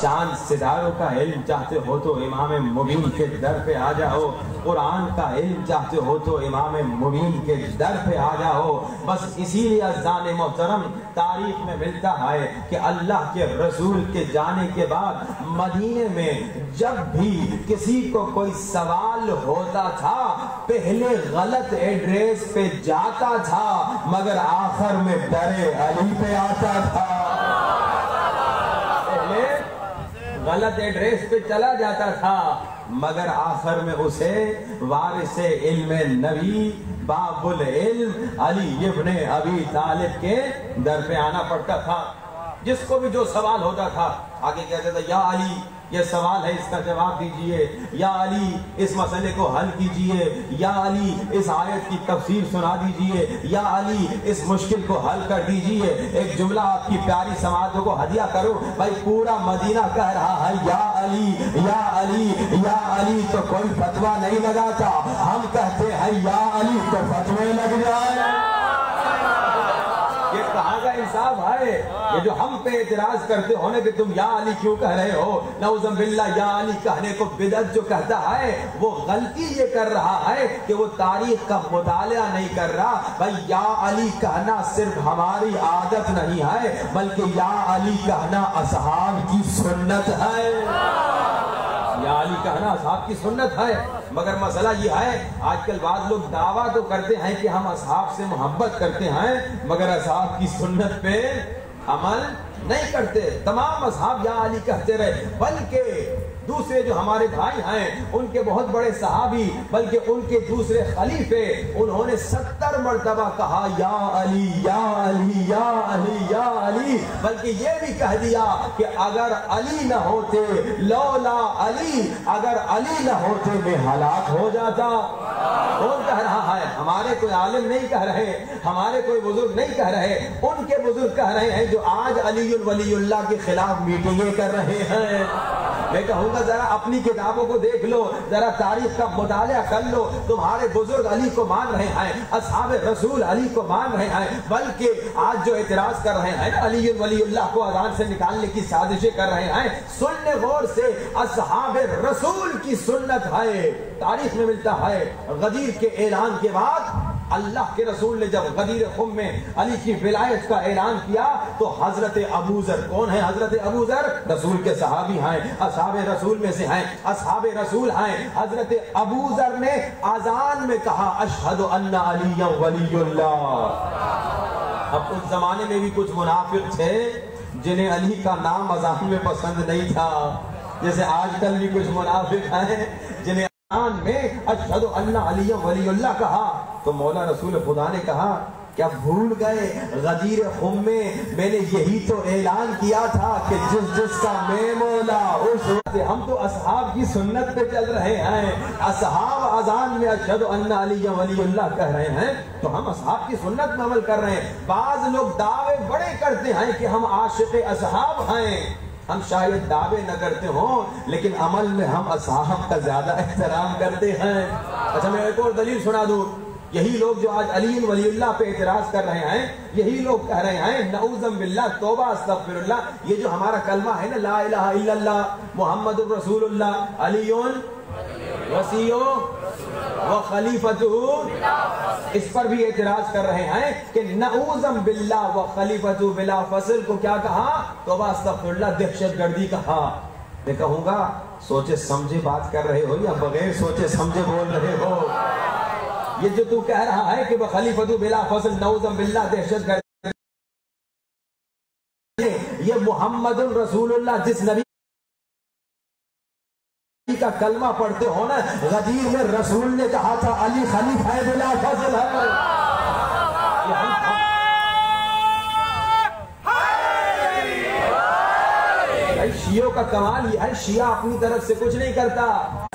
چاند ستاروں کا علم چاہتے ہو تو امام مبین کے در پہ آ جاؤ، قرآن کا علم چاہتے ہو تو امام مبین کے در پہ آ جاؤ۔ بس اسی لیے عزیزان محترم تاریخ میں ملتا ہے کہ اللہ کے رسول کے جانے کے بعد مدینے میں جب بھی کسی کو کوئی سوال ہوتا تھا پہلے غلط ایڈریس پہ جاتا تھا مگر آخر میں در علی پہ آتا تھا۔ پہلے غلط ایڈریس پہ چلا جاتا تھا مگر آخر میں اسے وارث علم نبی باب العلم علی ابن ابی طالب کے در پہ آنا پڑتا تھا۔ جس کو بھی جو سوال ہوتا تھا آگے کہتے تھے یا علی یہ سوال ہے اس کا جواب دیجئے، یا علی اس مسئلے کو حل کیجئے، یا علی اس آیت کی تفسیر سنا دیجئے، یا علی اس مشکل کو حل کر دیجئے۔ ایک جملہ آپ کی پیاری سماعتوں کو ہدیہ کرو، بھائی پورا مدینہ کہہ رہا ہے یا علی یا علی یا علی، تو کوئی فتویٰ نہیں لگاتا، ہم کہتے ہیں یا علی تو فتوے لگ جائے۔ یہ کہاں کا انصاف ہے؟ یہ جو ہم پہ اعتراض کرتے ہونے کہ تم یا علی کیوں کہہ رہے ہو، نعوذ باللہ یا علی کہنے کو بدعت جو کہتا ہے وہ غلطی یہ کر رہا ہے کہ وہ تاریخ کا مطالعہ نہیں کر رہا۔ بھائی یا علی کہنا صرف ہماری عادت نہیں ہے بلکہ یا علی کہنا اصحاب کی سنت ہے۔ یا علی کہنا اصحاب کی سنت ہے، مگر مسئلہ یہ ہے آج کل بعض لوگ دعویٰ تو کرتے ہیں کہ ہم اصحاب سے محبت کرتے ہیں مگر اصحاب کی سنت پہ عمل نہیں کرتے۔ تمام اصحاب یا علی کہتے رہے، بلکہ دوسرے جو ہمارے بھائی ہیں ان کے بہت بڑے صحابی بلکہ ان کے دوسرے خلیفے انہوں نے 70 مرتبہ کہا یا علی یا علی یا علی یا علی، بلکہ یہ بھی کہہ دیا کہ اگر علی نہ ہوتے لولا علی، اگر علی نہ ہوتے میں ہلاک ہو جاتا۔ کون کہہ رہا ہے؟ ہمارے کوئی عالم نہیں کہہ رہے، ہمارے کوئی بزرگ نہیں کہہ رہے، ان کے بزرگ کہہ رہے ہیں جو آج علی ولی اللہ کے خلاف میٹنگیں کر رہے ہیں۔ میں کہوں گا ذرا اپنی کتابوں کو دیکھ لو، ذرا تاریخ کا مطالعہ کر لو، تمہارے بزرگ علی کو مان رہے ہیں، اصحاب رسول علی کو مان رہے ہیں، بلکہ آج جو اعتراض کر رہے ہیں علی ولی اللہ کو اذان سے نکالنے کی سازشیں کر رہے ہیں، سننے غور سے اصحاب رسول کی سنت ہے۔ تاریخ میں ملتا ہے غدیر کے اعلان کے بعد اللہ کے رسول نے جب غدیر خم میں علی کی ولایت کا اعلان کیا تو حضرت ابو ذر، کون ہے حضرت ابو ذر؟ رسول کے صحابی ہیں، اصحاب رسول میں سے ہیں، اصحاب رسول ہیں۔ حضرت ابو ذر نے اذان میں کہا اشہد ان علی ولی اللہ۔ اب اس زمانے میں بھی کچھ منافق تھے جنہیں علی کا نام اذان میں پسند نہیں تھا، جیسے آج کل بھی کچھ منافق ہیں جنہیں میں اشہد ان علی ولی اللہ کہا تو مولا رسول خدا نے کہا کیا بھول گئے غدیر خم میں نے یہی تو اعلان کیا تھا کہ جس جس کا میں مولا اس وقت۔ ہم تو اصحاب کی سنت پہ چل رہے ہیں، اصحاب اذان میں اشہد ان علی ولی اللہ کہہ رہے ہیں تو ہم اصحاب کی سنت میں عمل کر رہے ہیں۔ بعض لوگ دعوے بڑے کرتے ہیں کہ ہم عاشق اصحاب ہیں، ہم شاید دعوے نہ کرتے ہوں لیکن عمل میں ہم اصحاب کا زیادہ احترام کرتے ہیں۔ اچھا میں ایک اور دلیل سنا دوں، یہی لوگ جو آج علی ولی اللہ پہ اعتراض کر رہے ہیں، یہی لوگ کہہ رہے ہیں نعوذ باللہ توبہ استغفر اللہ، یہ جو ہمارا کلمہ ہے نا لا الہ الا اللہ محمد الرسول اللہ علی وصی و خلیفتہ، اس پر بھی اعتراض کر رہے ہیں کہ نعوذ باللہ و خلیفتہ بلا فصل کو کیا کہا؟ توبہ استغفر اللہ، دہشت گردی کہا۔ میں کہوں گا سوچے سمجھے بات کر رہے ہو یا بغیر سوچے سمجھے بول رہے ہو؟ یہ جو تو کہہ رہا ہے کہ خلیفتہ بلا فصل نعوذ باللہ دہشت گردی، یہ محمد الرسول اللہ جس نبی کا کلمہ پڑھتے ہو نا، غدیر میں رسول نے کہا تھا علی خلیفہ بلا فضل ہے۔ شیعوں کا کمال یہ ہے، شیعہ اپنی طرف سے کچھ نہیں کرتا،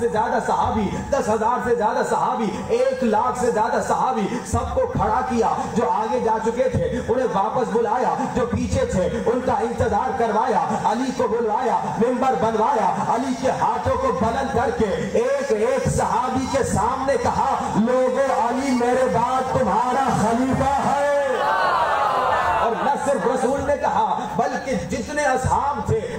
سے زیادہ صحابی، 10,000 سے زیادہ صحابی، 1,00,000 سے زیادہ صحابی، سب کو کھڑا کیا، جو آگے جا چکے تھے انہیں واپس بلایا، جو پیچھے تھے ان کا انتظار کروایا، علی کو بلوایا، منبر بنوایا، علی کے ہاتھوں کو بلند کر کے ایک ایک صحابی کے سامنے کہا لوگو علی میرے بعد تمہارا خلیفہ ہے۔ اور نہ صرف رسول نے کہا بلکہ جتنے اصحاب تھے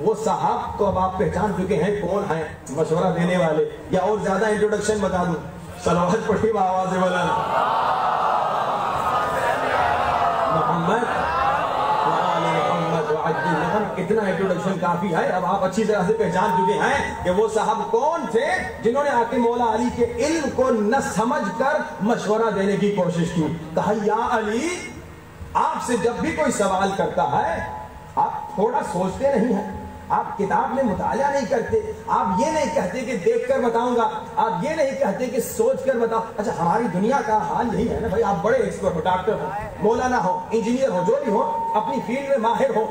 وہ صاحب تو اب آپ پہچان چکے ہیں کون ہیں مشورہ دینے والے، یا اور زیادہ انٹروڈکشن بتا دوں؟ صلوات پڑھی آواز بلند محمد محمد وعجل، اتنا انٹروڈکشن کافی ہے. اب آپ اچھی طرح سے پہچان چکے ہیں کہ وہ صاحب کون تھے جنہوں نے آ کے مولا علی کے علم کو نہ سمجھ کر مشورہ دینے کی کوشش کی. کہا یا علی، آپ سے جب بھی کوئی سوال کرتا ہے آپ تھوڑا سوچتے نہیں ہیں، آپ کتاب میں مطالعہ نہیں کرتے، آپ یہ نہیں کہتے کہ دیکھ کر بتاؤں گا، آپ یہ نہیں کہتے کہ سوچ کر بتاؤ. اچھا ہماری دنیا کا حال یہی ہے نا بھائی، آپ بڑے ایکسپرٹ ہو، ڈاکٹر ہو، مولانا ہو، انجینئر ہو، جو بھی ہو، اپنی فیلڈ میں ماہر ہو،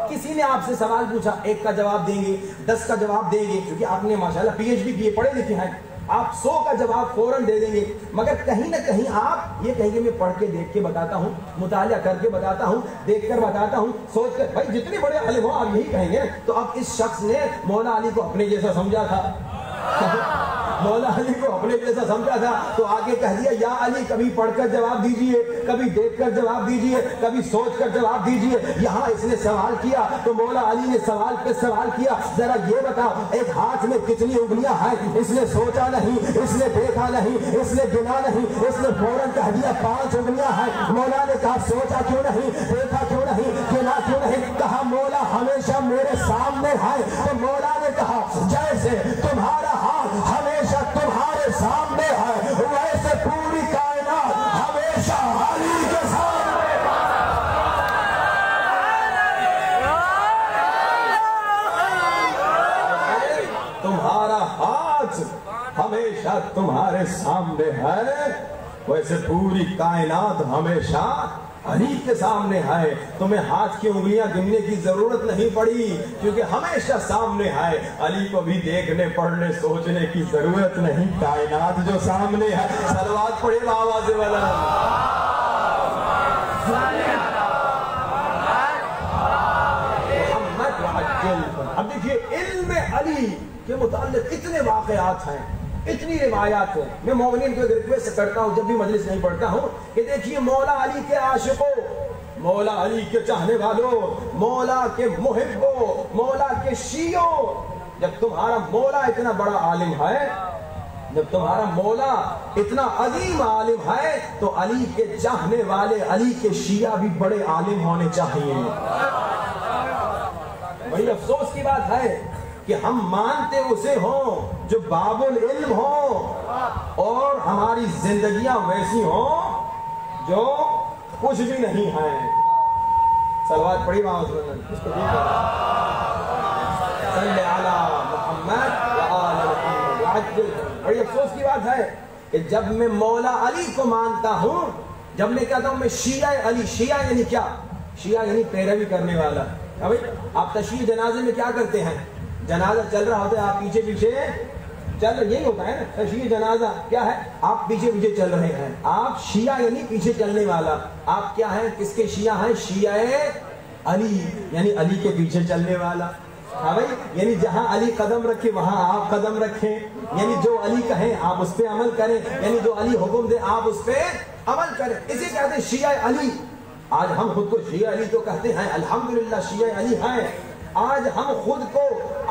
کسی نے آپ سے سوال پوچھا، ایک کا جواب دیں گے، 10 کا جواب دیں گے، کیونکہ آپ نے ماشاءاللہ پی ایچ ڈی کیے، پڑھے لکھے ہیں، آپ 100 کا جواب فوراً دے دیں گے. مگر کہیں نہ کہیں آپ یہ کہیں گے میں پڑھ کے دیکھ کے بتاتا ہوں، مطالعہ کر کے بتاتا ہوں، دیکھ کر بتاتا ہوں، سوچ کر. بھائی جتنے بڑے عالم ہوں آپ یہی کہیں گے. تو اب اس شخص نے مولا علی کو اپنے جیسا سمجھا تھا مولا علی کو اپنے جیسا سمجھا تھا تو آگے کہہ دیا یا علی کبھی پڑھ کر جواب دیجئے، کبھی دیکھ کر جواب دیجئے، کبھی سوچ کر جواب دیجئے. یہاں اس نے سوال کیا تو مولا علی نے سوال پہ سوال کیا، ذرا یہ بتا ایک ہاتھ میں کتنی انگلیاں ہیں؟ اس نے سوچا نہیں، اس نے دیکھا نہیں، اس نے گنا نہیں، اس نے فوراً کہہ دیا 5 انگلیاں ہیں. مولا نے کہا سوچا کیوں نہیں، دیکھا کیوں نہیں، گنا کیوں نہیں؟ کہا مولا ہمیشہ میرے سامنے ہے. تو مولا نے کہا جیسے تمہارا ہاتھ ہمیشہ تمہارے سامنے ہے ویسے پوری کائنات ہمیشہ علی کے سامنے تمہارا ہاتھ ہمیشہ تمہارے سامنے ہے ویسے پوری کائنات ہمیشہ علی کے سامنے ہے. تمہیں ہاتھ کی انگلیاں گننے کی ضرورت نہیں پڑی کیونکہ ہمیشہ سامنے ہے. علی کو بھی دیکھنے پڑھنے سوچنے کی ضرورت نہیں، کائنات جو سامنے ہے. صلوات پڑھے آواز والا. اب دیکھیے علم علی کے متعلق اتنے واقعات ہیں، اتنی روایات ہیں. میں مومنین کو ریکویسٹ کرتا ہوں جب بھی مجلس نہیں پڑھتا ہوں کہ دیکھیے مولا علی کے عاشقوں، مولا علی کے چاہنے والوں، مولا کے محبوں، مولا کے شیعوں، جب تمہارا مولا اتنا بڑا عالم ہے، جب تمہارا مولا اتنا عظیم عالم ہے تو علی کے چاہنے والے، علی کے شیعہ بھی بڑے عالم ہونے چاہیے. بڑی افسوس کی بات ہے کہ ہم مانتے اسے ہوں جو باب العلم ہوں اور ہماری زندگیاں ویسی ہوں جو کچھ بھی نہیں ہیں. صلوات پڑھی وہاں اس کو دیکھا صلی علی محمد وآل محمد. بڑی افسوس کی بات ہے کہ جب میں مولا علی کو مانتا ہوں، جب میں کہتا ہوں میں شیعہ علی، شیعہ یعنی کیا؟ شیعہ یعنی پیروی کرنے والا. آپ تشییع جنازے میں کیا کرتے ہیں؟ جنازہ چل رہا ہوتا ہے آپ پیچھے پیچھے چل رہے، یہی ہوتا ہے نا تشییع جنازہ. کیا ہے؟ آپ پیچھے پیچھے چل رہے ہیں. آپ شیعہ یعنی پیچھے چلنے والا. آپ کیا ہیں؟ کس کے شیعہ ہیں؟ شیعہ علی یعنی علی کے پیچھے چلنے والا. ہاں بھائی، یعنی جہاں علی قدم رکھے وہاں آپ قدم رکھیں، یعنی جو علی کہیں آپ اس پہ عمل کریں، یعنی جو علی حکم دے آپ اس پہ عمل کریں. اسے کہتے ہیں شیعہ علی. آج ہم خود کو شیعہ علی تو کہتے ہیں، الحمدللہ شیعہ علی ہیں. آج ہم خود کو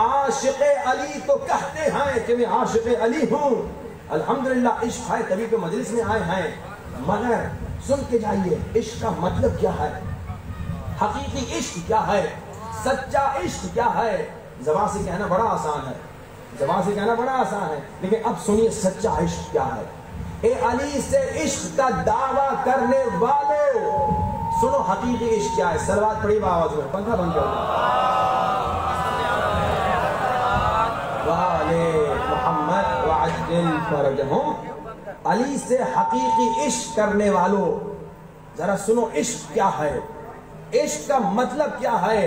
عاشق علی تو کہتے ہیں کہ میں عاشق علی ہوں. الحمدللہ عشق ہے تبھی تو مجلس میں آئے ہیں. مگر سن کے جائیے عشق کا مطلب کیا ہے، حقیقی عشق کیا ہے، سچا عشق کیا ہے. زبان سے کہنا بڑا آسان ہے، زبان سے کہنا بڑا آسان ہے، لیکن اب سنیے سچا عشق کیا ہے. اے علی سے عشق کا دعویٰ کرنے والوں سنو حقیقی عشق کیا ہے. صلوات پڑھی آواز میں، پنکھا بند کر محمد وعجل فرجہم. علی سے حقیقی عشق کرنے والوں ذرا سنو عشق کیا ہے، عشق کا مطلب کیا ہے،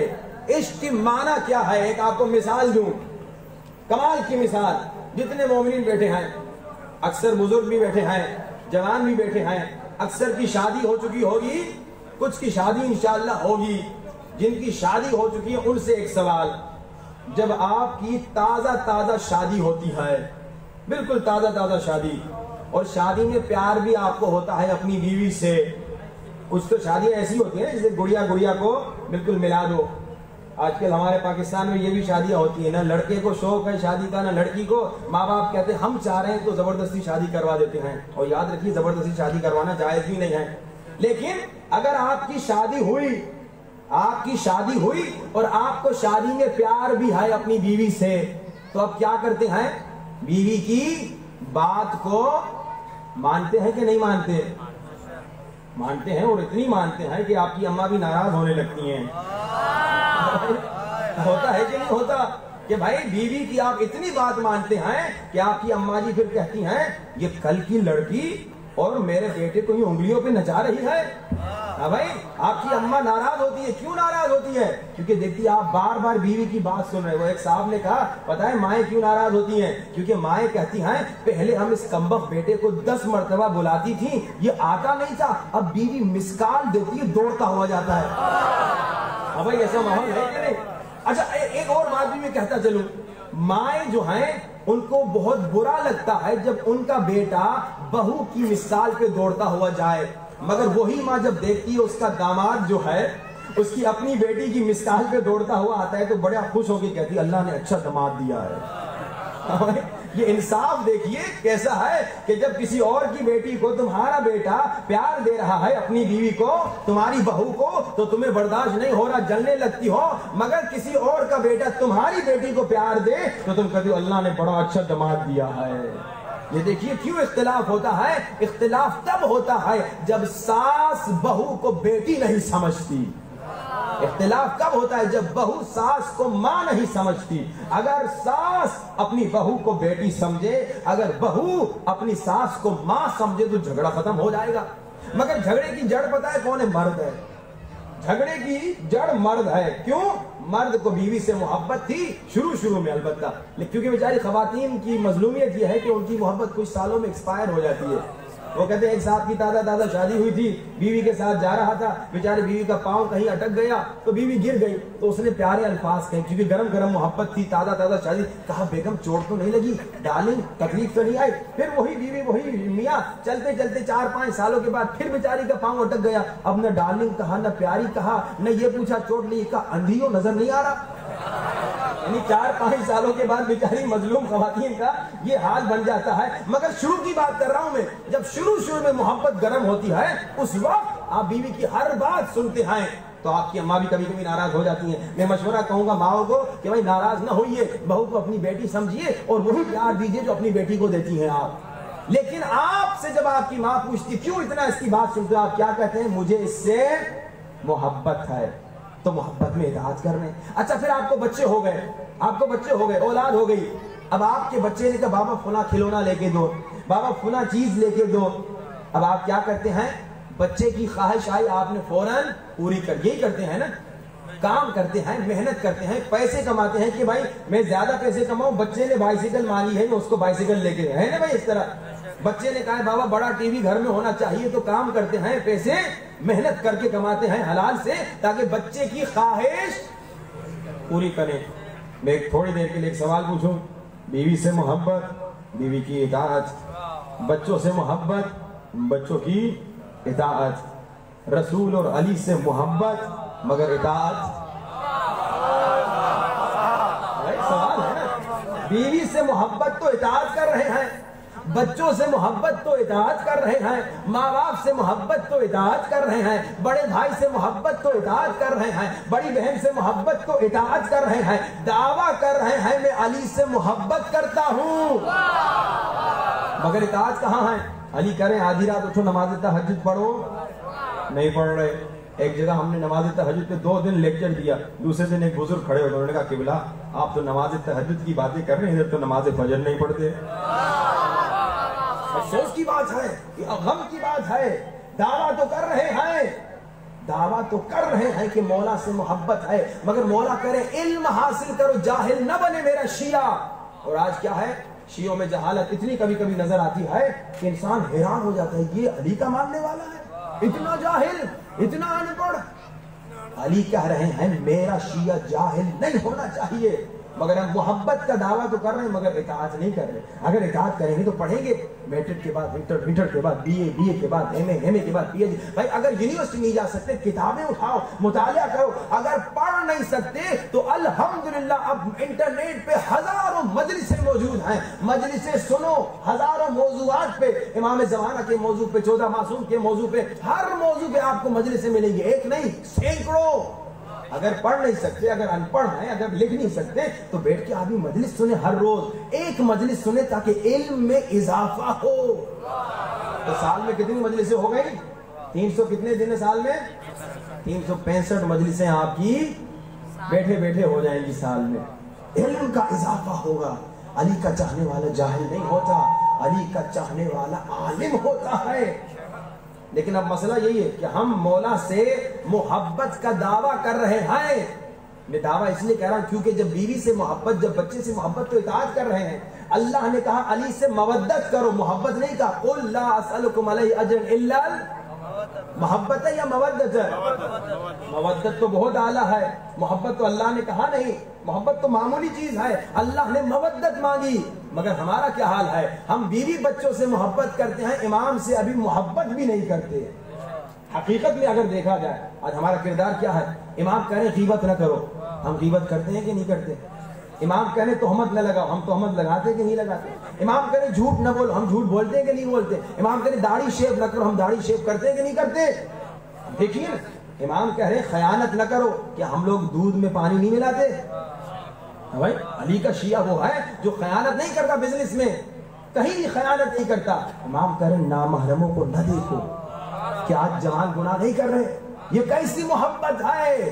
عشق کی معنی کیا ہے. ایک آپ کو مثال دوں، کمال کی مثال. جتنے مومنین بیٹھے ہیں، اکثر بزرگ بھی بیٹھے ہیں، جوان بھی بیٹھے ہیں، اکثر کی شادی ہو چکی ہوگی، کچھ کی شادی انشاءاللہ ہوگی. جن کی شادی ہو چکی ہے ان سے ایک سوال، جب آپ کی تازہ شادی ہوتی ہے، بالکل تازہ شادی، اور شادی میں پیار بھی آپ کو ہوتا ہے اپنی بیوی سے. کچھ تو شادیاں ایسی ہوتی ہیں جیسے گڑیا کو بالکل ملا دو، آج کل ہمارے پاکستان میں یہ بھی شادیاں ہوتی ہیں، نہ لڑکے کو شوق ہے شادی کا نہ لڑکی کو، ماں باپ کہتے ہیں ہم چاہ رہے ہیں تو زبردستی شادی کروا دیتے ہیں، اور یاد رکھیے زبردستی شادی کروانا جائز بھی نہیں ہے۔ لیکن اگر آپ کی شادی ہوئی اور آپ کو شادی میں پیار بھی ہے اپنی بیوی سے، تو اب کیا کرتے ہیں؟ بیوی کی بات کو مانتے ہیں کہ نہیں مانتے؟ مانتے ہیں، اور اتنی مانتے ہیں کہ آپ کی اماں بھی ناراض ہونے لگتی ہیں۔ ہوتا ہے کہ نہیں ہوتا کہ بھائی بیوی کی آپ اتنی بات مانتے ہیں کہ آپ کی اماں جی پھر کہتی ہیں یہ کل کی لڑکی اور میرے بیٹے کو یہ انگلیوں پہ نچا رہی ہے۔ ہاں بھائی، آپ کی اماں ناراض ہوتی ہے۔ کیوں ناراض ہوتی ہے؟ کیونکہ دیکھتی آپ بار بار بیوی کی بات سن رہے۔ وہ ایک صاحب نے کہا پتہ ہے مائیں کیوں ناراض ہوتی ہیں؟ کیونکہ مائیں کہتی ہیں پہلے ہم اس کمبخت بیٹے کو 10 مرتبہ بلاتی تھی، یہ آتا نہیں تھا، اب بیوی مسکال دیتی ہے دوڑتا ہوا جاتا ہے۔ ہاں بھائی، ایسا ماحول ہے کہ نہیں؟ اچھا ایک اور بات بھی میں کہتا چلوں، مائیں جو ہیں ان کو بہت برا لگتا ہے جب ان کا بیٹا بہو کی مثال پہ دوڑتا ہوا جائے، مگر وہی ماں جب دیکھتی ہے اس کا داماد جو ہے اس کی اپنی بیٹی کی مثال پہ دوڑتا ہوا آتا ہے تو بڑا خوش ہو کے کہتی ہے اللہ نے اچھا داماد دیا ہے۔ یہ انصاف دیکھیے کیسا ہے کہ جب کسی اور کی بیٹی کو تمہارا بیٹا پیار دے رہا ہے اپنی بیوی کو، تمہاری بہو کو، تو تمہیں برداشت نہیں ہو رہا، جلنے لگتی ہو، مگر کسی اور کا بیٹا تمہاری بیٹی کو پیار دے تو تم کہتے ہو اللہ نے بڑا اچھا داماد دیا ہے۔ یہ دیکھیے کیوں اختلاف ہوتا ہے؟ اختلاف تب ہوتا ہے جب ساس بہو کو بیٹی نہیں سمجھتی۔ اختلاف کب ہوتا ہے؟ جب بہو ساس کو ماں نہیں سمجھتی۔ اگر ساس اپنی بہو کو بیٹی سمجھے، اگر بہو اپنی ساس کو ماں سمجھے تو جھگڑا ختم ہو جائے گا۔ مگر جھگڑے کی جڑ پتہ ہے کون ہے؟ مرد ہے۔ جھگڑے کی جڑ مرد ہے۔ کیوں؟ مرد کو بیوی سے محبت تھی شروع میں البتہ، کیونکہ بیچاری خواتین کی مظلومیت یہ ہے کہ ان کی محبت کچھ سالوں میں ایکسپائر ہو جاتی ہے۔ وہ کہتے ہیں ایک صاحب کی دادا شادی ہوئی تھی، بیوی کے ساتھ جا رہا تھا، بیچارے بیوی کا پاؤں کہیں اٹک گیا تو بیوی گر گئی، تو اس نے پیارے الفاظ کہے کیونکہ گرم محبت تھی، تازہ شادی، کہا بیگم چوٹ تو نہیں لگی؟ ڈارلنگ تکلیف تو نہیں آئی؟ پھر وہی بیوی وہی میاں چلتے 4-5 سالوں کے بعد پھر بیچاری کا پاؤں اٹک گیا، اب نہ ڈارلنگ کہا نہ پیاری کہا، نہ یہ پوچھا چوٹ نہیں، کہا اندھیوں نظر نہیں آ رہا۔ یعنی 4-5 سالوں کے بعد بیچاری مظلوم خواتین کا یہ حال بن جاتا ہے۔ مگر شروع کی بات کر رہا ہوں میں، جب شروع میں محبت گرم ہوتی ہے اس وقت آپ بیوی کی ہر بات سنتے ہیں تو آپ کی اماں بھی کبھی کبھی ناراض ہو جاتی ہیں۔ میں مشورہ کہوں گا ماؤں کو کہ بھائی ناراض نہ ہوئیے، بہو کو اپنی بیٹی سمجھیے اور وہی پیار دیجیے جو اپنی بیٹی کو دیتی ہیں آپ۔ لیکن آپ سے جب آپ کی ماں پوچھتی کیوں اتنا اس کی بات سنتے ہو، آپ کیا کہتے ہیں؟ مجھے اس سے محبت ہے، تو محبت میں اطاعت کر رہے ہیں۔ اچھا پھر آپ کو بچے ہو گئے، اولاد ہو گئی، اب آپ کے بچے نے کہا بابا فلاں کھلونا لے کے دو، بابا فلاں چیز لے کے دو، اب آپ کیا کرتے ہیں؟ بچے کی خواہش آئی آپ نے فوراً پوری کر، یہی کرتے ہیں نا، کام کرتے ہیں، محنت کرتے ہیں، پیسے کماتے ہیں کہ بھائی میں زیادہ پیسے کماؤں، بچے نے بائسیکل مانگی ہے میں اس کو بائسیکل لے کے ہے نا بھائی، اس طرح بچے نے کہا بابا بڑا ٹی وی گھر میں ہونا چاہیے، تو کام کرتے ہیں، پیسے محنت کر کے کماتے ہیں حلال سے تاکہ بچے کی خواہش پوری کریں۔ میں ایک تھوڑی دیر کے لیے ایک سوال پوچھوں، بیوی سے محبت، بیوی کی اطاعت، بچوں سے محبت، بچوں کی اطاعت، رسول اور علی سے محبت مگر اطاعت، سوال ہے نا، بیوی سے محبت تو اطاعت کر رہے ہیں، بچوں سے محبت تو اطاعت کر رہے ہیں، ماں باپ سے محبت تو اطاعت کر رہے ہیں، بڑے بھائی سے محبت تو اطاعت کر رہے ہیں، بڑی بہن سے محبت تو اطاعت کر رہے ہیں، دعویٰ کر رہے ہیں میں علی سے محبت کرتا ہوں، مگر اطاعت کہاں ہے؟ علی کریں آدھی رات اٹھو نماز تہجد پڑھو، نہیں پڑھ رہے۔ ایک جگہ ہم نے نماز تہجد پہ 2 دن لیکچر دیا، دوسرے دن ایک بزرگ کھڑے ہو گئے، انہوں نے کہا قبلہ آپ تو نماز تہجد کی باتیں کر رہے ہیں، ادھر تو نماز فجر نہیں پڑھتے۔ افسوس کی بات ہے، غم کی بات ہے، دعویٰ تو کر رہے ہیں کہ مولا سے محبت ہے، مگر مولا کرے علم حاصل کرو، جاہل نہ بنے میرا شیعہ۔ اور آج کیا ہے؟ شیعوں میں جہالت اتنی کبھی کبھی نظر آتی ہے کہ انسان حیران ہو جاتا ہے، یہ علی کا ماننے والا ہے، اتنا جاہل، اتنا ان پڑھ۔ علی کہہ رہے ہیں میرا شیعہ جاہل نہیں ہونا چاہیے، مگر ہم محبت کا دعویٰ تو کر رہے ہیں مگر اطاعت نہیں کر رہے. اگر اطاعت کریں گے تو پڑھیں گے میٹرک کے بعد انٹر کے بعد بی اے کے بعد ایم اے کے بعد پی ایچ ڈی. بھائی اگر یونیورسٹی نہیں جا سکتے کتابیں اٹھاؤ مطالعہ کرو. اگر پڑھ نہیں سکتے تو الحمدللہ اب انٹرنیٹ پہ ہزاروں مجلسیں موجود ہیں, مجلسیں سنو ہزاروں موضوعات پہ, امام زمانہ کے موضوع پہ, 14 معصوم کے موضوع پہ, ہر موضوع پہ آپ کو مجلسیں ملیں گی, ایک نہیں سینکڑوں. اگر پڑھ نہیں سکتے, اگر ان پڑھ ہیں, اگر لکھ نہیں سکتے تو بیٹھ کے آدمی مجلس سنے, ہر روز ایک مجلس سنے تاکہ علم میں اضافہ ہو. تو سال میں کتنی مجلسیں ہو گئی؟ 300 کتنے دن سال میں؟ 365 مجلسیں آپ کی بیٹھے بیٹھے ہو جائیں گی سال میں. علم کا اضافہ ہوگا. علی کا چاہنے والا جاہل نہیں ہوتا, علی کا چاہنے والا عالم ہوتا ہے. لیکن اب مسئلہ یہی ہے کہ ہم مولا سے محبت کا دعویٰ کر رہے ہیں. میں دعویٰ اس لیے کہہ رہا ہوں کیونکہ جب بیوی سے محبت, جب بچے سے محبت تو اطاعت کر رہے ہیں. اللہ نے کہا علی سے مودت کرو, محبت نہیں کہا. قل لا اسألکم علیہ اجرا الا محبت ہے یا مودت ہے؟ مودت تو بہت اعلیٰ ہے, محبت تو اللہ نے کہا نہیں, محبت تو معمولی چیز ہے. اللہ نے مودت مانگی. مگر ہمارا کیا حال ہے؟ ہم بیوی بچوں سے محبت کرتے ہیں, امام سے ابھی محبت بھی نہیں کرتے. حقیقت میں اگر دیکھا جائے آج ہمارا کردار کیا ہے؟ امام کہنے غیبت نہ کرو, ہم غیبت کرتے ہیں کہ نہیں کرتے؟ امام کہنے تہمت نہ لگاؤ, ہم تہمت لگاتے کہ نہیں لگاتے؟ امام کہنے جھوٹ نہ بولو, ہم جھوٹ بولتے ہیں کہ نہیں بولتے؟ امام کہنے داڑھی شیو نہ کرو, ہم داڑھی شیو کرتے ہیں کہ نہیں کرتے؟ دیکھیے امام کہہ رہے خیانت نہ کرو, کیا ہم لوگ دودھ میں پانی نہیں ملاتے؟ بھائی علی کا شیعہ وہ ہے جو خیانت نہیں کرتا, بزنس میں کہیں بھی خیانت نہیں کرتا. امام کہہ رہے نامحرموں کو نہ دیکھو. کیا آج جوان گناہ نہیں کر رہے؟ یہ کیسی محبت ہے؟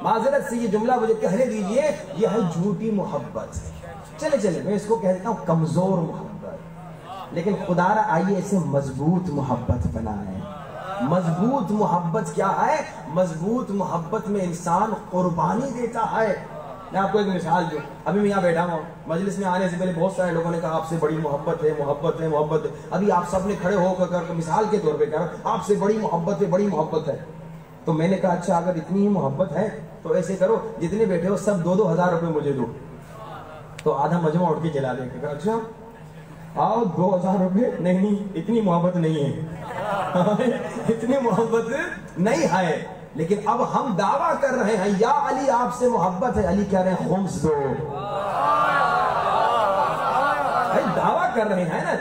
معذرت سے یہ جملہ مجھے کہنے دیجئے, یہ ہے جھوٹی محبت. چلے میں اس کو کہہ دیتا ہوں کمزور محبت. لیکن خدا را آئیے اسے مضبوط محبت بنائیں. مضبوط محبت کیا ہے؟ مضبوط محبت میں انسان قربانی دیتا ہے. میں آپ کو ایک مثال دوں. ابھی میں یہاں بیٹھا ہوں, مجلس میں آنے سے پہلے بہت سارے لوگوں نے کہا آپ سے بڑی محبت ہے, محبت ہے, محبت ہے. ابھی آپ سب نے کھڑے ہو کر مثال کے طور پہ کہا آپ سے بڑی محبت ہے, بڑی محبت ہے. تو میں نے کہا اچھا اگر اتنی ہی محبت ہے تو ایسے کرو جتنے بیٹھے ہو سب 2,000 روپے مجھے دو. تو آدھا مجمع اٹھ کے چلا دے کہ اچھا آؤ 2,000 روپے. نہیں اتنی محبت نہیں ہے, اتنی محبت نہیں ہے. لیکن اب ہم دعویٰ کر رہے ہیں یا علی آپ سے محبت ہے. علی کہہ رہے ہیں خمس دو. دعویٰ کر رہے ہیں نا,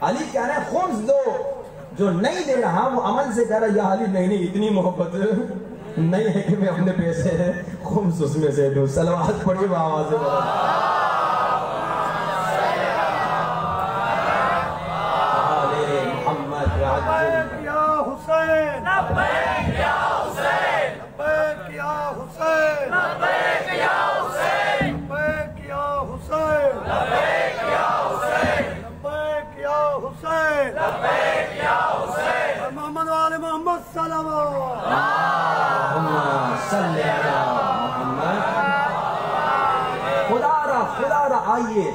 علی کہہ رہے ہیں خمس دو. جو نہیں دے رہا وہ عمل سے کہہ رہا یا علی نہیں اتنی محبت نہیں ہے کہ میں اپنے پیسے خمس اس میں سے دوں. صلوات پڑھیے آواز سے. خدا را آئیے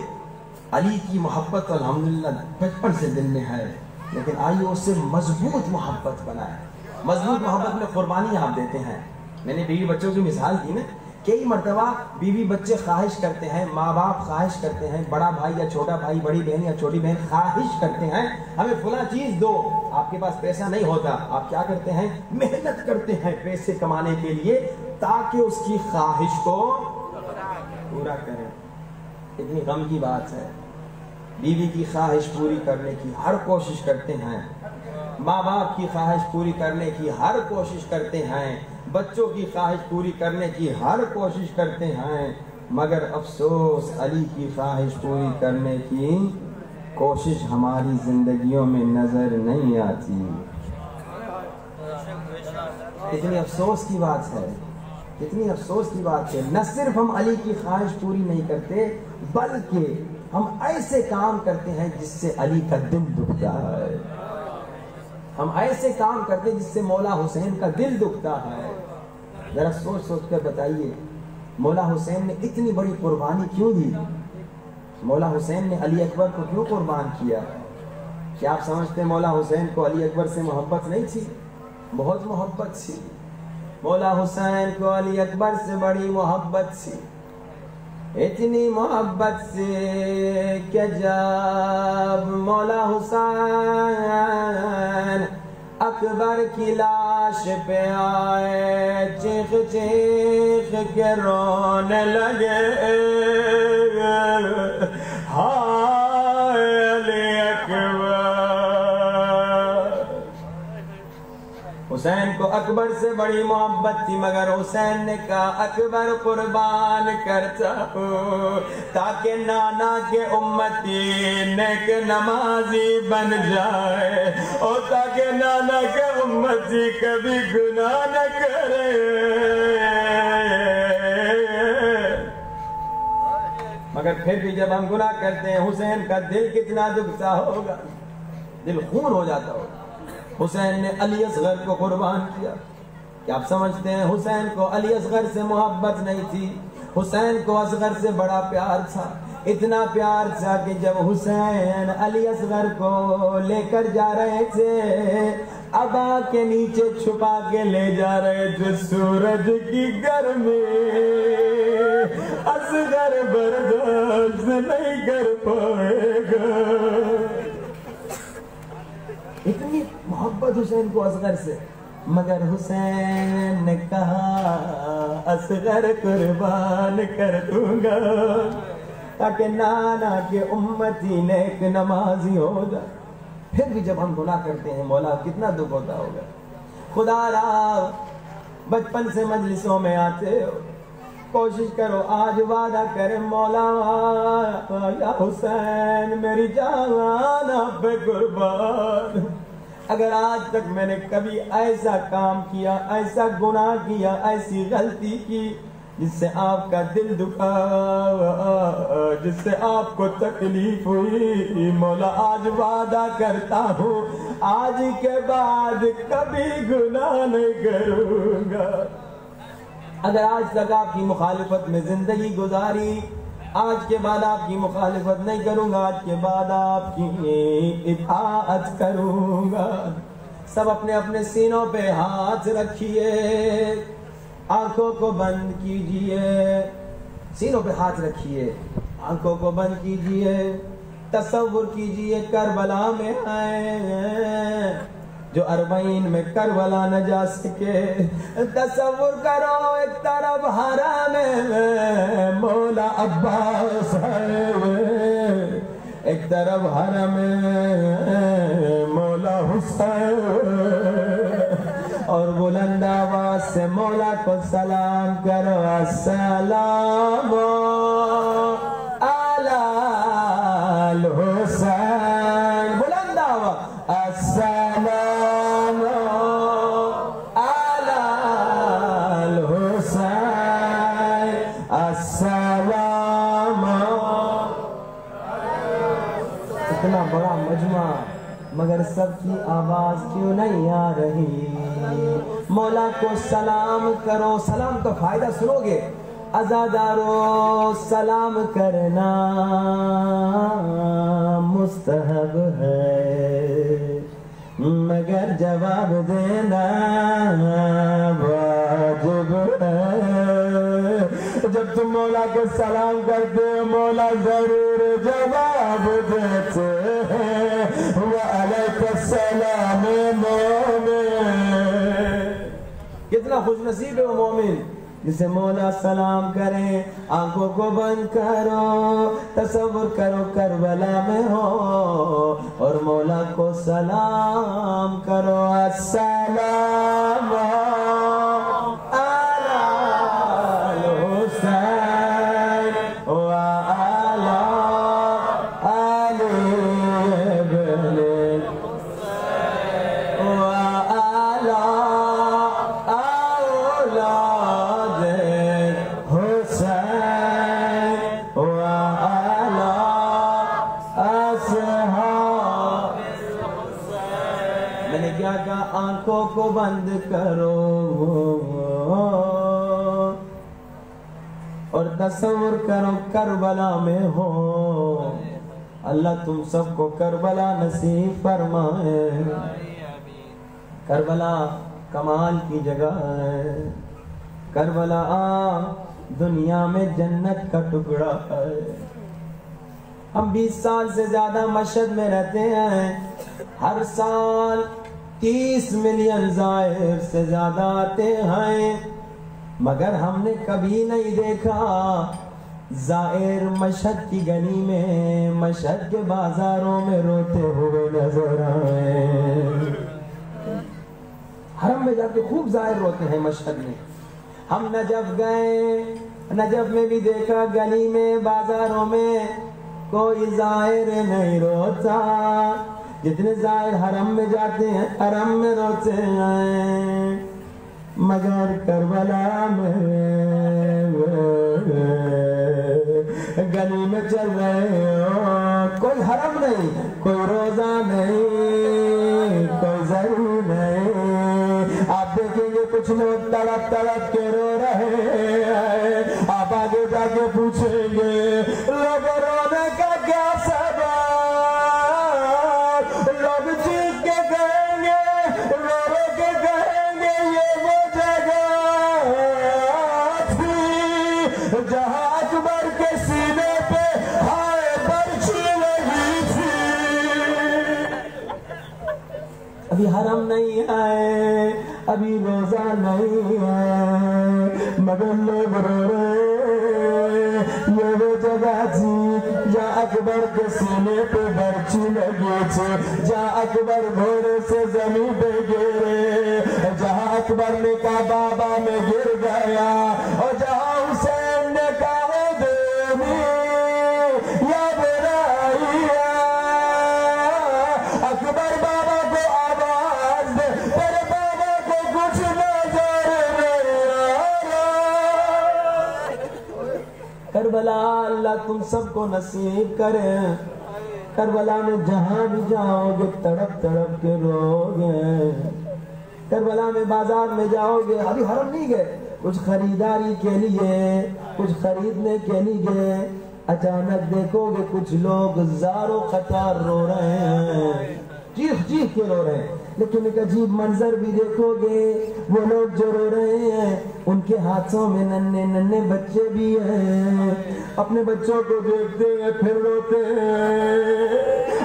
علی کی محبت الحمدللہ بچپن سے دل میں ہے, لیکن آئیے اس سے مضبوط محبت بنائے. مضبوط محبت میں قربانی آپ دیتے ہیں. میں نے بیوی بچوں کی مثال دی نا, کئی مرتبہ بیوی بچے خواہش کرتے ہیں, ماں باپ خواہش کرتے ہیں, بڑا بھائی یا چھوٹا بھائی, بڑی بہن یا چھوٹی بہن خواہش کرتے ہیں ہمیں فلاں چیز دو. آپ کے پاس پیسہ نہیں ہوتا, آپ کیا کرتے ہیں؟ محنت کرتے ہیں پیسے کمانے کے لیے تاکہ اس کی خواہش کو پورا کریں. اتنی غم کی بات ہے. بیوی کی خواہش پوری کرنے کی ہر کوشش کرتے ہیں, ماں باپ کی خواہش پوری کرنے کی ہر کوشش کرتے ہیں, بچوں کی خواہش پوری کرنے کی ہر کوشش کرتے ہیں, مگر افسوس علی کی خواہش پوری کرنے کی کوشش ہماری زندگیوں میں نظر نہیں آتی. اتنی افسوس کی بات ہے, اتنی افسوس کی بات ہے. نہ صرف ہم علی کی خواہش پوری نہیں کرتے بلکہ ہم ایسے کام کرتے ہیں جس سے علی کا دل دکھتا ہے. ہم ایسے کام کرتے ہیں جس سے مولا حسین کا دل دکھتا ہے. ذرا سوچ سوچ کر بتائیے مولا حسین نے اتنی بڑی قربانی کیوں دی؟ مولا حسین نے علی اکبر کو کیوں قربان کیا؟ کیا آپ سمجھتے ہیں مولا حسین کو علی اکبر سے محبت نہیں تھی؟ بہت محبت تھی. مولا حسین کو علی اکبر سے بڑی محبت تھی. اتنی محبت سے کہ جب مولا حسین اکبر کی لاش پہ آئے چیخ چیخ کے رونے لگے ہائے علی اکبر. حسین کو اکبر سے بڑی محبت تھی مگر حسین نے کہا اکبر قربان کرتا ہوں تاکہ نانا کے امتی نیک نمازی بن جائے اور تاکہ نانا کے امتی کبھی گناہ نہ کرے. مگر پھر بھی جب ہم گناہ کرتے ہیں حسین کا دل کتنا دکھتا ہوگا, دل خون ہو جاتا ہوگا. حسین نے علی اصغر کو قربان کیا. کیا آپ سمجھتے ہیں حسین کو علی اصغر سے محبت نہیں تھی؟ حسین کو اصغر سے بڑا پیار تھا. اتنا پیار تھا کہ جب حسین علی اصغر کو لے کر جا رہے تھے ابا کے نیچے چھپا کے لے جا رہے تھے. سورج کی گرمی اصغر برداشت نہیں کر پائے گا. اتنی محبت حسین کو اصغر سے, مگر حسین نے کہا اصغر قربان کر دوں گا تاکہ نانا کے امتی نیک نمازی ہو جائے. پھر بھی جب ہم گناہ کرتے ہیں مولا کتنا دکھ ہوتا ہوگا. خدا را بچپن سے مجلسوں میں آتے ہو, کوشش کرو آج وعدہ کرے مولا یا حسین میری جان آپ پہ قربان. اگر آج تک میں نے کبھی ایسا کام کیا, ایسا گناہ کیا, ایسی غلطی کی جس سے آپ کا دل دکھا, جس سے آپ کو تکلیف ہوئی, مولا آج وعدہ کرتا ہوں آج کے بعد کبھی گناہ نہیں کروں گا. اگر آج تک آپ کی مخالفت میں زندگی گزاری, آج کے بعد آپ کی مخالفت نہیں کروں گا, آج کے بعد آپ کی اطاعت کروں گا. سب اپنے اپنے سینوں پہ ہاتھ رکھیے, آنکھوں کو بند کیجئے, سینوں پہ ہاتھ رکھیے, آنکھوں کو بند کیجئے. تصور کیجئے کربلا میں آئے جو اربعین میں کربلا نہ جا سکے. تصور کرو ایک طرف حرم مولا عباس ہے, ایک طرف حرم مولا حسین, اور بلند آواز سے مولا کو سلام کرو السلام علی الحسین. بلند آواز السلام بڑا مجمع مگر سب کی آواز کیوں نہیں آ رہی. مولا کو سلام کرو. سلام کا فائدہ سنو گے. عزادارو سلام کرنا مستحب ہے مگر جواب دینا واجب ہے. جب تم مولا کو سلام کرتے ہو مولا ضرور جواب دیتے ہیں. وعلیک السلام مومن. کتنا خوش نصیب ہے وہ مومن جسے مولا سلام کریں. آنکھوں کو بند کرو, تصور کرو کربلا میں ہو اور مولا کو سلام کرو السلام آنکھوں کو بند کرو اور تصور کرو کربلا میں ہو. اللہ تم سب کو کربلا نصیب فرمائے. کربلا کمال کی جگہ ہے. کربلا دنیا میں جنت کا ٹکڑا ہے. ہم 20 سال سے زیادہ مشہد میں رہتے ہیں. ہر سال 30 ملین زائر سے زیادہ آتے ہیں، مگر ہم نے کبھی نہیں دیکھا زائر مشہد کی گلی میں، مشہد کے بازاروں میں روتے ہوئے نظر آئے. حرم میں جا کے خوب زائر روتے ہیں مشہد میں. ہم نجف گئے، نجف میں بھی دیکھا گلی میں بازاروں میں کوئی زائر نہیں روتا. جتنے زائر حرم میں جاتے ہیں حرم میں روتے ہیں، مگر کربلا میں گلی میں چل رہے ہو، کوئی حرم نہیں، کوئی روزہ نہیں، کوئی ضرور نہیں. آپ دیکھیں گے کچھ لوگ تڑپ تڑپ کے رو رہے ہیں. آپ آگے جا کے پوچھیں گے لوگ رونے کا کیا سبب، لوگ چیخ کے کہیں گے، رو رو کے کہیں گے یہ وہ جگہ تھی جہاں اکبر کے سینے پہ ہائے برچھی لگی تھی. ابھی حرم نہیں آئے، ابھی روزہ نہیں آئے، مگر لوگ رو رہے. یہ وہ جگہ تھی جہاں اکبر کے سینے پہ برچھی لگی تھی، جہاں اکبر گھوڑے سے زمین پہ گرے، جہاں اکبر نے کہا بابا میں گر گیا، اور جہاں حسین نے کہا دیوی یا برائیا. اکبر بابا کو آواز دے، تیرے بابا کو کچھ نظر نہیں آ رہا. کربلا اللہ تم سب کو نصیب کرے. کربلا میں جہاں بھی جاؤ گے تڑپ تڑپ کے رو گے. کربلا میں بازار میں جاؤ گے، ابھی حرم نہیں گئے، کچھ خریداری کے لیے، کچھ خریدنے کے لیے، اچانک دیکھو گے کچھ لوگ زاروں قطار رو رہے ہیں، چیخ چیخ کے رو رہے ہیں. لیکن ایک عجیب منظر بھی دیکھو گے، وہ لوگ جو رو رہے ہیں ان کے ہاتھوں میں ننھے ننھے بچے بھی ہیں. اپنے بچوں کو دیکھتے ہیں پھر روتے ہیں،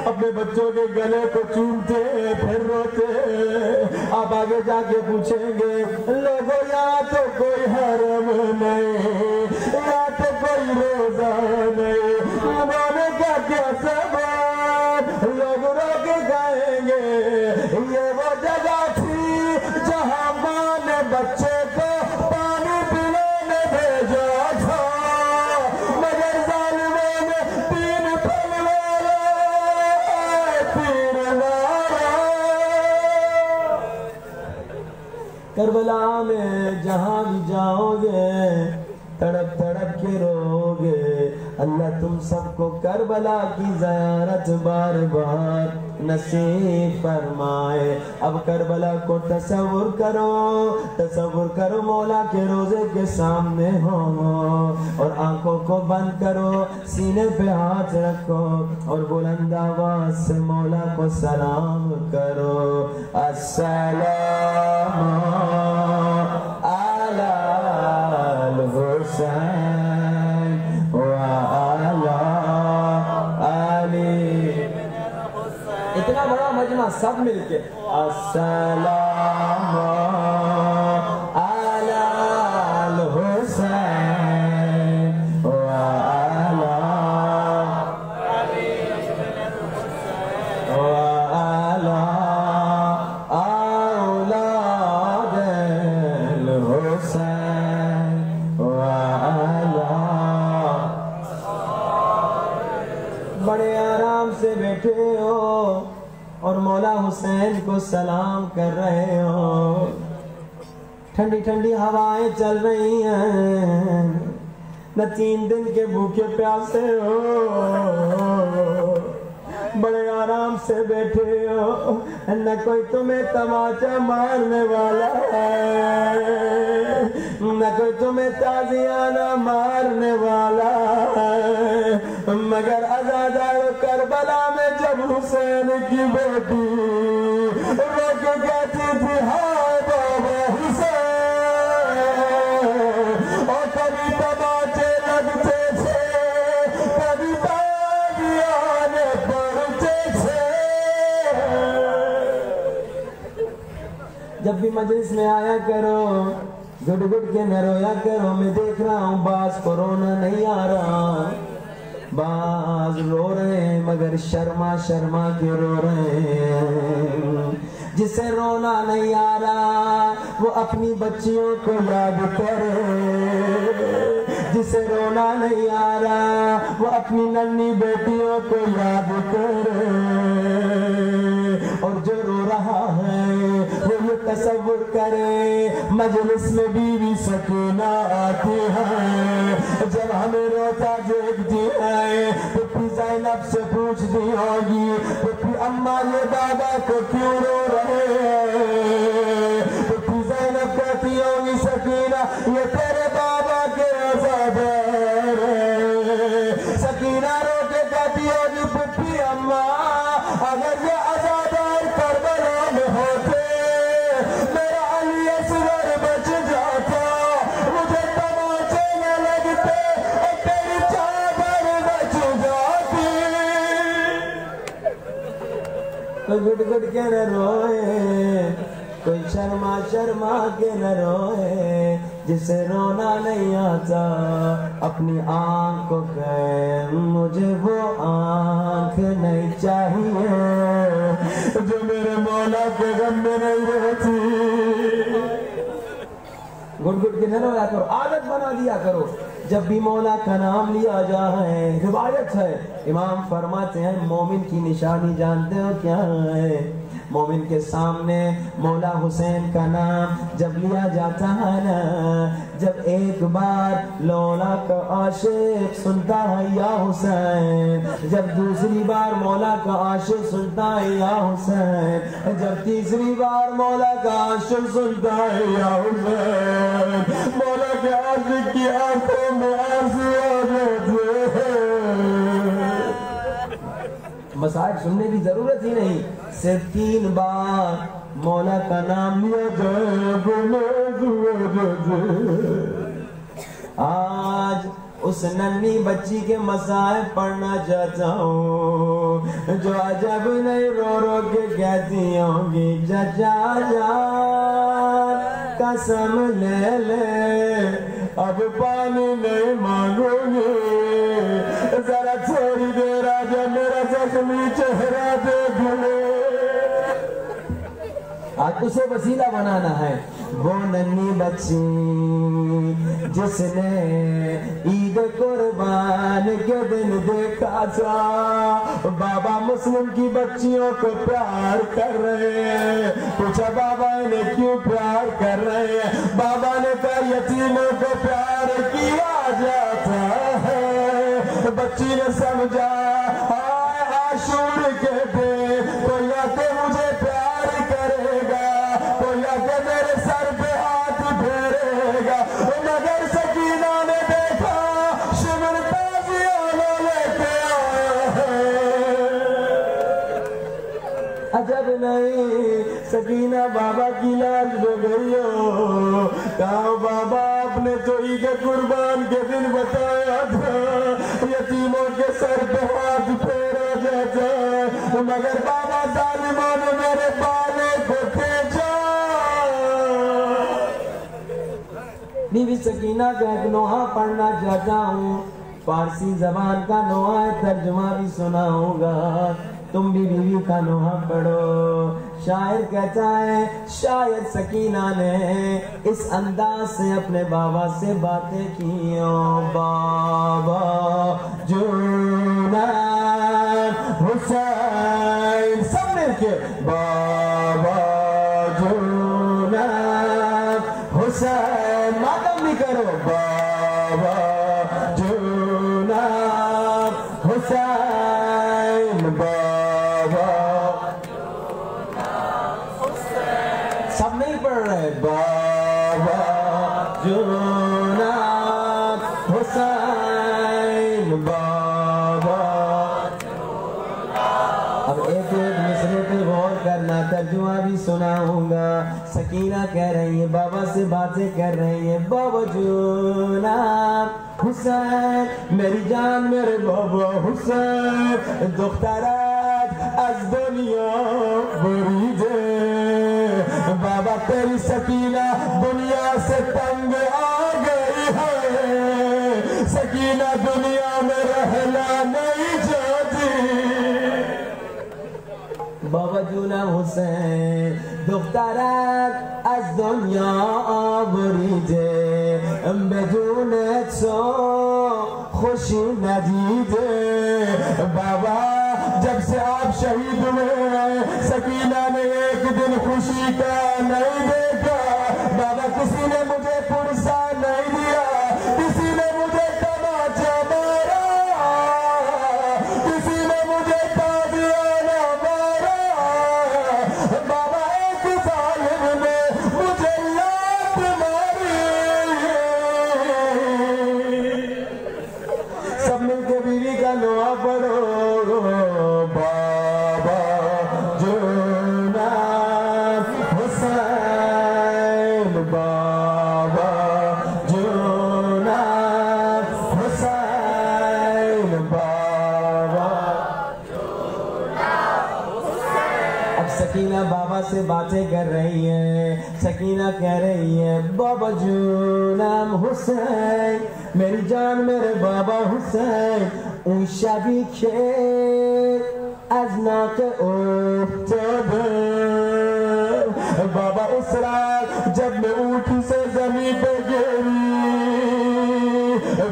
اپنے بچوں کے گلے کو چومتے ہیں پھر روتے ہیں. آپ آگے جا کے پوچھیں گے لوگوں یہاں تو کوئی حرم نہیں، یہاں تو کوئی روزہ نہیں، رونے کا کیا سبب؟ لوگ رو کے کہیں گے یہ وہ جگہ تھی جہاں ماں نے بچے کو پانی پلانے بھیجا تھا، مگر ظالموں نے تین پھل مارا، تین مارا. کربلا میں جہاں بھی جاؤ گے تڑپ تڑپ کے رو گے. اللہ تم سب کو کربلا کی زیارت بار بار نصیب فرمائے. اب کربلا کو تصور کرو مولا کے روزے کے سامنے ہو، اور آنکھوں کو بند کرو، سینے پہ ہاتھ رکھو اور بلند آواز سے مولا کو سلام کرو. السلام علی الحسین وعلی علی. اتنا بڑا مجمع سب مل کے السلام علی الحسین وعلی وعلی اولاد الحسین وعلی. بڑے آرام سے بیٹھے ہو اور مولا حسین کو سلام کر رہے ہو. ٹھنڈی ٹھنڈی ہوائیں چل رہی ہیں، نہ 3 دن کے بھوکے پیاسے ہو، بڑے آرام سے بیٹھے ہو، نہ کوئی تمہیں تماچا مارنے والا ہے، نہ کوئی تمہیں تازیانہ مارنے والا ہے. مگر عزادار کربلا میں جب حسین کی بیٹی رو کے کہتی تھی ہاں بابا حسین، اور کبھی جب بھی مجلس میں آیا کرو گڑ گڑ کے نہ رویا کرو. میں دیکھ رہا ہوں بعض کو رونا نہیں آ رہا, بعض رو رہے ہیں مگر شرما شرما کے رو رہے ہیں. جسے رونا نہیں آ رہا وہ اپنی بچیوں کو یاد کرے, جسے رونا نہیں آ رہا وہ اپنی ننھی بیٹیوں کو یاد کرے, اور جو رو رہا ہے وہ یہ تصور کرے مجلس میں بیوی سکینہ آتی ہے, جب ہمیں روتا دیکھتی ہے پھپھی زینب سے پوچھتی ہوگی پھپھی اماں یہ دادا کو کیوں رو رہے ہیں, پھپھی زینب کہتی ہوگی سکینہ یہ تیرے بابا کے عزادار ہے, سکینہ رو کے کہتی ہوگی پھپھی اماں اگر یہ عزادار کربلا میں ہوتے میرا علی اصغر بچ جاتا, مجھے تماچے نہ لگتے اور تیری چادر بچ جاتی. کوئی گڑ گڑ کے نہ روئے, کوئی شرما شرما کے نہ روئے, جسے رونا نہیں آتا اپنی آنکھ کو کہے مجھے وہ آنکھ نہیں چاہیے جو میرے مولا کے غم میں نہیں رہتی. گڑ گڑ کے نہ رویا کرو, عادت بنا دیا کرو جب بھی مولا کا نام لیا جائے. روایت ہے امام فرماتے ہیں مومن کی نشانی جانتے ہو کیا ہے؟ مومن کے سامنے مولا حسین کا نام جب لیا جاتا ہے نا, جب ایک بار مولا کا عاشق سنتا ہے یا حسین, جب دوسری بار مولا کا عاشق سنتا ہے یا حسین, جب تیسری بار مولا کا عاشق سنتا ہے یا حسین, مولا کے عاشق کی آنکھوں میں آنسو آ جاتے ہیں. مسائل سننے کی ضرورت ہی نہیں, صرف 3 بار مولا کا نام لیا جائے. آج اس ننھی بچی کے مسائل پڑھنا چاہتا ہوں جو عجب نہیں رو رو کے کہتی ہوں گی چچا جان قسم لے لے اب پانی نہیں مانگوں گی, ذرا تھوڑی دیر آجا میرا زخمی چہرہ دیکھ لے. آج اسے وسیلہ بنانا ہے. وہ ننھی بچی جس نے عید قربان کے دن دیکھا تھا بابا مسلم کی بچیوں کو پیار کر رہے ہیں, پوچھا بابا انہیں کیوں پیار کر رہے ہیں؟ بابا نے کہا یتیموں کو پیار کیا جاتا ہے. بچی نے سمجھا عاشور کے دن کوئی آ کے مجھے پیار کرے گا, کوئی آ کے میرے سر پہ ہاتھ پھیرے گا, مگر سکینہ نے دیکھا شمر تازیانہ لے کے آیا ہے. عجب نہیں سکینہ بابا کی لاش ہو گئی ہو, کہا بابا آپ نے تو عید قربان کے دن بتایا تھا یتیموں کے سر پہ ہاتھ پھیرا جاتا ہے, مگر بابا ظالموں نے میرے بالے کو کھینچا. بیوی سکینہ کا ایک نوحہ پڑھنا چاہتا ہوں, فارسی زبان کا نوحہ ہے, ترجمہ بھی سناؤں گا, تم بھی بیوی کا نوحہ پڑھو. شاعر کہتا ہے شاید سکینہ نے اس انداز سے اپنے بابا سے باتیں کی. بابا جونا حسین, سب مل کے بابا جونا حسین, ماتم بھی کرو بابا جونا حسین, بابا سب نہیں پڑھ رہے بابا جونا حسین, بابا. اب ایک مصرے پہ غور کرنا, ترجمہ بھی سناؤں گا. سکینہ کہہ رہی ہے بابا سے باتیں کر رہی ہے, بابا جونا حسین میری جان میرے بابا حسین, دخترات از دنیا بریده, بابا تیری سکینہ دنیا سے تنگ آ گئی ہے، سکینہ دنیا میں رہنا نہیں چاہتی. بابا جونم حسین دخترک از دنیا آبریده، بدون تو خوشی ندیده. بابا جب سے آپ شہید ہوئے سکینہ نے ایک دن خوشی کا نہیں دیکھا. بابا کسی نے مجھے پرسا نہیں دیا، کسی نے مجھے تماچا مارا، کسی نے مجھے تازیانہ مارا. بابا ایک ظالم نے مجھے لات ماری. سب مل کے بیوی کا دعا پڑھو. سکینہ بابا سے باتیں کر رہی ہے. سکینہ کہہ رہی ہے بابا جونم حسین، میری جان میرے بابا حسین، اون شبی که از ناک افتاده. بابا اس رات جب میں اونٹ سے زمین پہ گری،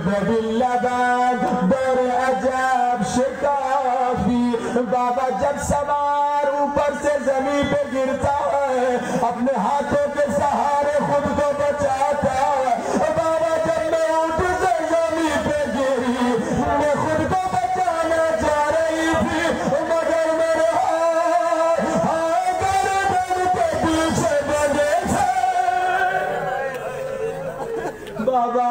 ببی لبن در عجب شکافی. بابا جب سوار اوپر سے زمین پہ گرتا ہے اپنے ہاتھوں کے سہارے خود کو بچاتا ہے. بابا جب میں اونٹ سے زمین پہ گری میں خود کو بچانا چاہ رہی تھی، مگر میرے گردن کے پیچھے بندے تھے. بابا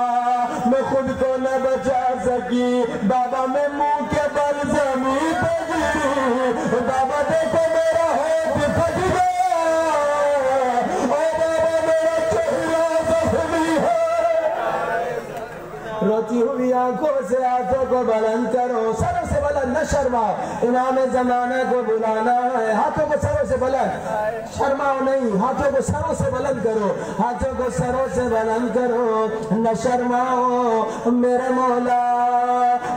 میں خود کو نہ بچا سکی. بابا میں منہ کے بل زمین پہ گری. بابا دیکھو میرا ہاتھ پھٹ گیا، اور بابا میرا چہرہ زخمی ہے. روتی ہوئی آنکھوں سے ہاتھوں کو بلند کرو، سروں سے بلند نہ شرماؤ. امام زمانہ کو بلانا ہے، ہاتھوں کو سروں سے بلند، شرماؤ نہیں، ہاتھوں کو سروں سے بلند کرو، ہاتھوں کو سروں سے بلند کرو، نہ شرماؤ. میرے مولا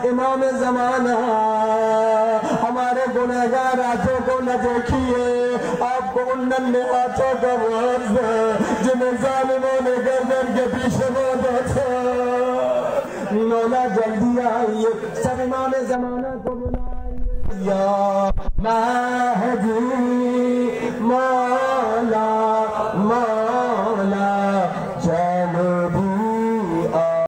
امام زمانہ ہمارے گنہگار ہاتھوں کو نہ دیکھیے، آپ کو ان ننھے ہاتھوں کا غرض ہے جنہیں ظالموں نے گردن کے پیچھے باندھا تھا. مولا جلدی آئیے، سب امام زمانہ کو بلائیے. یا مہدی